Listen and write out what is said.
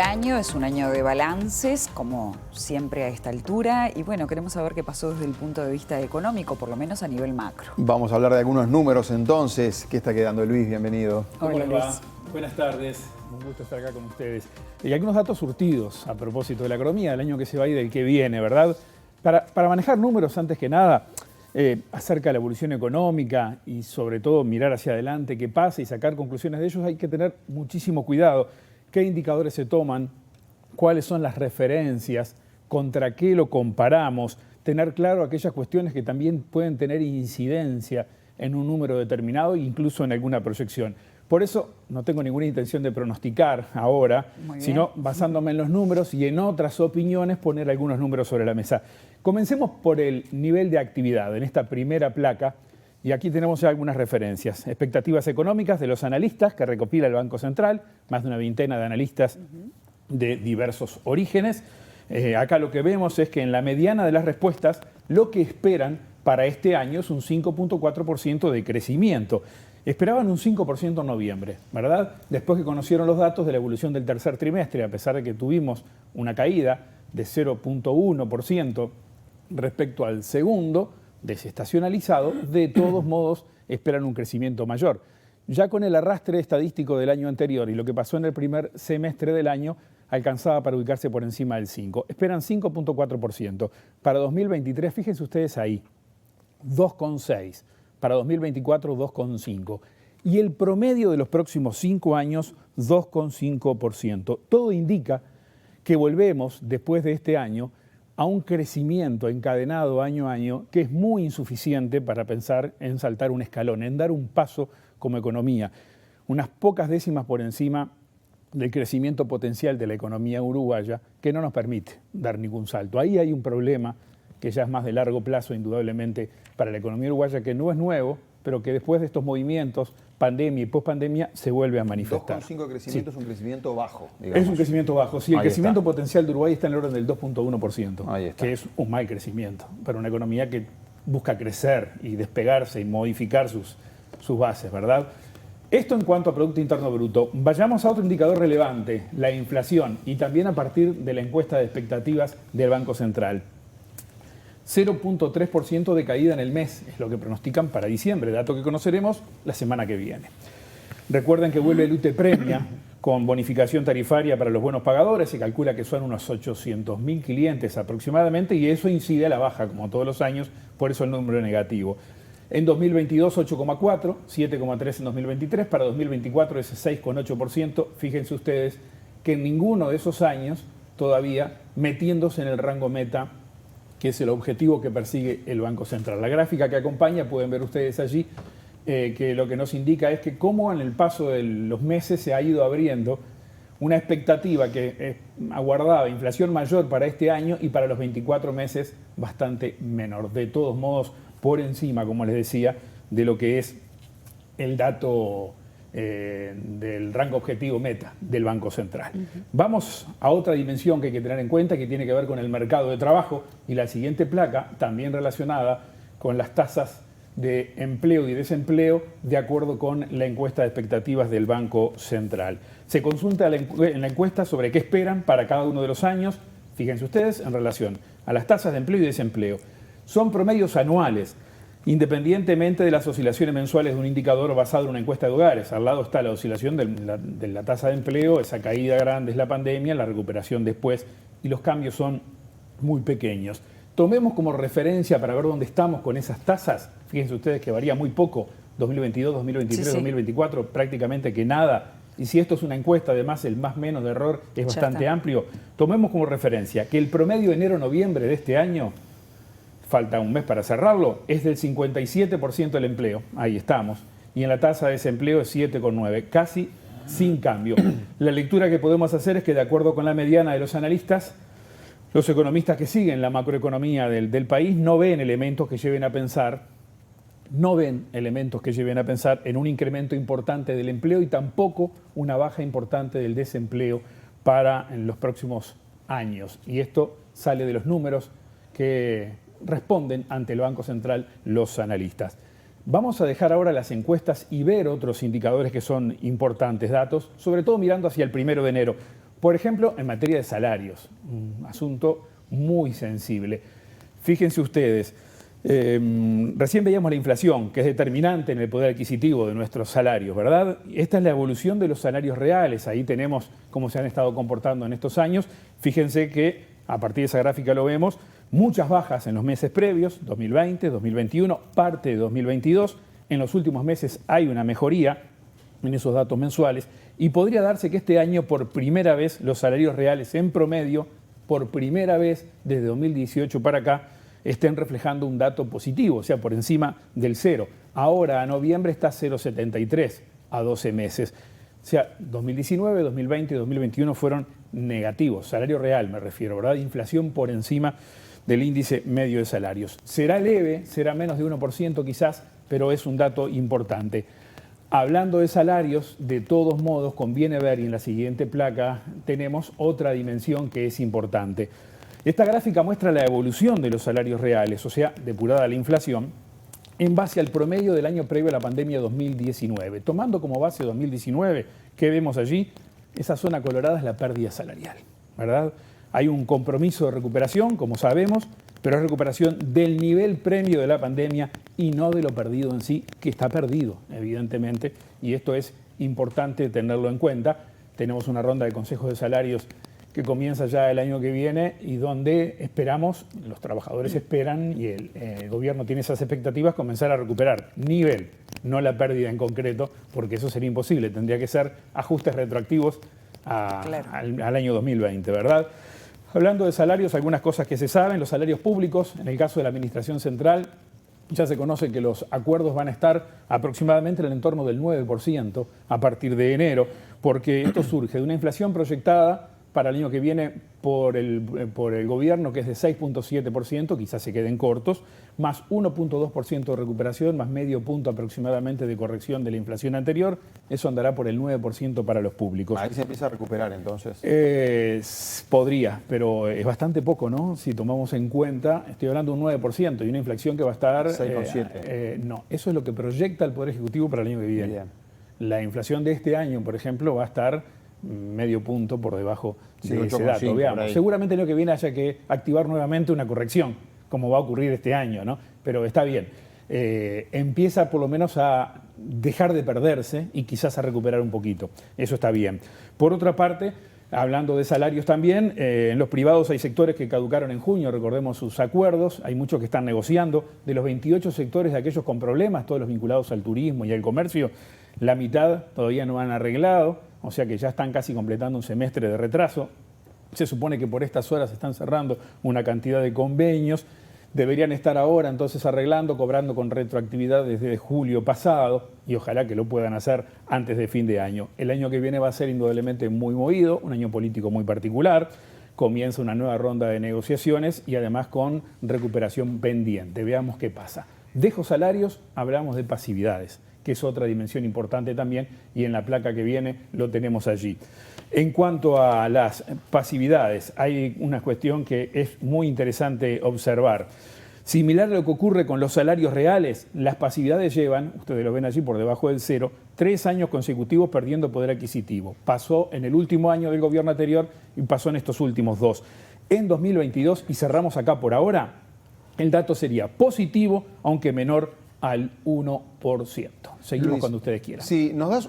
Año es un año de balances, como siempre a esta altura, y bueno, queremos saber qué pasó desde el punto de vista económico, por lo menos a nivel macro. Vamos a hablar de algunos números entonces. ¿Qué está quedando, Luis? Bienvenido. ¿Cómo Hola, les va? Luis. Buenas tardes, un gusto estar acá con ustedes. Y algunos datos surtidos a propósito de la economía, del año que se va y del que viene, ¿verdad? Para manejar números, antes que nada, acerca de la evolución económica y sobre todo mirar hacia adelante qué pasa y sacar conclusiones de ellos, hay que tener muchísimo cuidado. ¿Qué indicadores se toman? ¿Cuáles son las referencias? ¿Contra qué lo comparamos? Tener claro aquellas cuestiones que también pueden tener incidencia en un número determinado e incluso en alguna proyección. Por eso no tengo ninguna intención de pronosticar ahora, sino basándome en los números y en otras opiniones poner algunos números sobre la mesa. Comencemos por el nivel de actividad en esta primera placa. Y aquí tenemos ya algunas referencias. Expectativas económicas de los analistas que recopila el Banco Central, más de una veintena de analistas de diversos orígenes. Acá lo que vemos es que en la mediana de las respuestas lo que esperan para este año es un 5.4% de crecimiento. Esperaban un 5% en noviembre, ¿verdad? Después que conocieron los datos de la evolución del tercer trimestre, a pesar de que tuvimos una caída de 0.1% respecto al segundo, desestacionalizado, de todos modos esperan un crecimiento mayor. Ya con el arrastre estadístico del año anterior y lo que pasó en el primer semestre del año, alcanzaba para ubicarse por encima del 5%. Esperan 5.4%. Para 2023, fíjense ustedes ahí, 2,6%. Para 2024, 2,5%. Y el promedio de los próximos 5 años, 2,5%. Todo indica que volvemos, después de este año, a un crecimiento encadenado año a año que es muy insuficiente para pensar en saltar un escalón, en dar un paso como economía. Unas pocas décimas por encima del crecimiento potencial de la economía uruguaya que no nos permite dar ningún salto. Ahí hay un problema que ya es más de largo plazo, indudablemente, para la economía uruguaya, que no es nuevo, pero que después de estos movimientos, pandemia y pospandemia, se vuelve a manifestar. 2,5 de crecimiento, sí. Es un crecimiento bajo, digamos. Es un crecimiento bajo. Sí, el Ahí crecimiento está. potencial de Uruguay está en el orden del 2.1%, Ahí está. que es un mal crecimiento para una economía que busca crecer y despegarse y modificar sus bases, ¿verdad? Esto en cuanto a Producto Interno Bruto. Vayamos a otro indicador relevante, la inflación, y también a partir de la encuesta de expectativas del Banco Central. 0.3% de caída en el mes es lo que pronostican para diciembre, dato que conoceremos la semana que viene. Recuerden que vuelve el UTE Premia con bonificación tarifaria para los buenos pagadores, se calcula que son unos 800.000 clientes aproximadamente y eso incide a la baja como todos los años, por eso el número negativo. En 2022 8,4, 7,3 en 2023, para 2024 ese 6,8%, fíjense ustedes que en ninguno de esos años todavía metiéndose en el rango meta, que es el objetivo que persigue el Banco Central. La gráfica que acompaña, pueden ver ustedes allí, que lo que nos indica es que cómo en el paso de los meses se ha ido abriendo una expectativa que aguardaba inflación mayor para este año y para los 24 meses bastante menor. De todos modos, por encima, como les decía, de lo que es el dato del rango objetivo meta del Banco Central. Vamos a otra dimensión que hay que tener en cuenta, que tiene que ver con el mercado de trabajo, y la siguiente placa, también relacionada con las tasas de empleo y desempleo, de acuerdo con la encuesta de expectativas del Banco Central. Se consulta en la encuesta sobre qué esperan para cada uno de los años, fíjense ustedes, en relación a las tasas de empleo y desempleo. Son promedios anuales, independientemente de las oscilaciones mensuales de un indicador basado en una encuesta de hogares. Al lado está la oscilación de la tasa de empleo, esa caída grande es la pandemia, la recuperación después, y los cambios son muy pequeños. Tomemos como referencia para ver dónde estamos con esas tasas. Fíjense ustedes que varía muy poco, 2022, 2023, sí. 2024, prácticamente que nada. Y si esto es una encuesta, además el más menos de error es bastante amplio. Tomemos como referencia que el promedio enero-noviembre de este año, falta un mes para cerrarlo, es del 57% del empleo, ahí estamos, y en la tasa de desempleo es 7,9%, casi sin cambio. La lectura que podemos hacer es que, de acuerdo con la mediana de los analistas, los economistas que siguen la macroeconomía del país no ven elementos que lleven a pensar en un incremento importante del empleo y tampoco una baja importante del desempleo para en los próximos años. Y esto sale de los números que responden ante el Banco Central los analistas. Vamos a dejar ahora las encuestas y ver otros indicadores que son importantes, datos, sobre todo mirando hacia el 1 de enero. Por ejemplo, en materia de salarios, un asunto muy sensible. Fíjense ustedes, recién veíamos la inflación, que es determinante en el poder adquisitivo de nuestros salarios, ¿verdad? Esta es la evolución de los salarios reales. Ahí tenemos cómo se han estado comportando en estos años. Fíjense que, a partir de esa gráfica lo vemos, muchas bajas en los meses previos, 2020, 2021, parte de 2022. En los últimos meses hay una mejoría en esos datos mensuales y podría darse que este año, por primera vez, los salarios reales en promedio, por primera vez desde 2018 para acá, estén reflejando un dato positivo, o sea, por encima del 0. Ahora, a noviembre, está 0,73 a 12 meses. O sea, 2019, 2020 y 2021 fueron negativos. Salario real me refiero, ¿verdad? Inflación por encima del índice medio de salarios. Será leve, será menos de 1% quizás, pero es un dato importante. Hablando de salarios, de todos modos, conviene ver, y en la siguiente placa tenemos otra dimensión que es importante. Esta gráfica muestra la evolución de los salarios reales, o sea, depurada la inflación, en base al promedio del año previo a la pandemia 2019. Tomando como base 2019, ¿qué vemos allí? Esa zona colorada es la pérdida salarial, ¿verdad? Hay un compromiso de recuperación, como sabemos, pero es recuperación del nivel previo de la pandemia y no de lo perdido en sí, que está perdido, evidentemente, y esto es importante tenerlo en cuenta. Tenemos una ronda de consejos de salarios que comienza ya el año que viene y donde esperamos, los trabajadores esperan y el gobierno tiene esas expectativas, comenzar a recuperar nivel, no la pérdida en concreto, porque eso sería imposible, tendría que ser ajustes retroactivos al año 2020, ¿verdad? Hablando de salarios, algunas cosas que se saben, los salarios públicos, en el caso de la Administración Central, ya se conoce que los acuerdos van a estar aproximadamente en el entorno del 9% a partir de enero, porque esto surge de una inflación proyectada para el año que viene por el gobierno, que es de 6,7%, quizás se queden cortos, más 1,2% de recuperación, más medio punto aproximadamente de corrección de la inflación anterior. Eso andará por el 9% para los públicos. Ahí se empieza a recuperar entonces. Podría, pero es bastante poco, ¿no? Si tomamos en cuenta, estoy hablando de un 9% y una inflación que va a estar... 6,7. No, eso es lo que proyecta el Poder Ejecutivo para el año que viene. Bien. La inflación de este año, por ejemplo, va a estar medio punto por debajo de ese 8,5 dato. Veamos, seguramente el año que viene haya que activar nuevamente una corrección, como va a ocurrir este año, ¿no? Pero está bien. Empieza por lo menos a dejar de perderse y quizás a recuperar un poquito. Eso está bien. Por otra parte, hablando de salarios también, en los privados hay sectores que caducaron en junio, recordemos sus acuerdos, hay muchos que están negociando. De los 28 sectores de aquellos con problemas, todos los vinculados al turismo y al comercio, la mitad todavía no han arreglado. O sea que ya están casi completando un semestre de retraso. Se supone que por estas horas se están cerrando una cantidad de convenios. Deberían estar ahora entonces arreglando, cobrando con retroactividad desde julio pasado y ojalá que lo puedan hacer antes de fin de año. El año que viene va a ser indudablemente muy movido, un año político muy particular. Comienza una nueva ronda de negociaciones y además con recuperación pendiente. Veamos qué pasa. Dejo salarios, hablamos de pasividades, que es otra dimensión importante también, y en la placa que viene lo tenemos allí. En cuanto a las pasividades, hay una cuestión que es muy interesante observar. Similar a lo que ocurre con los salarios reales, las pasividades llevan, ustedes lo ven allí por debajo del 0, 3 años consecutivos perdiendo poder adquisitivo. Pasó en el último año del gobierno anterior y pasó en estos últimos 2. En 2022, y cerramos acá por ahora, el dato sería positivo, aunque menor al 1%. Seguimos Luis, cuando ustedes quieran. Si nos das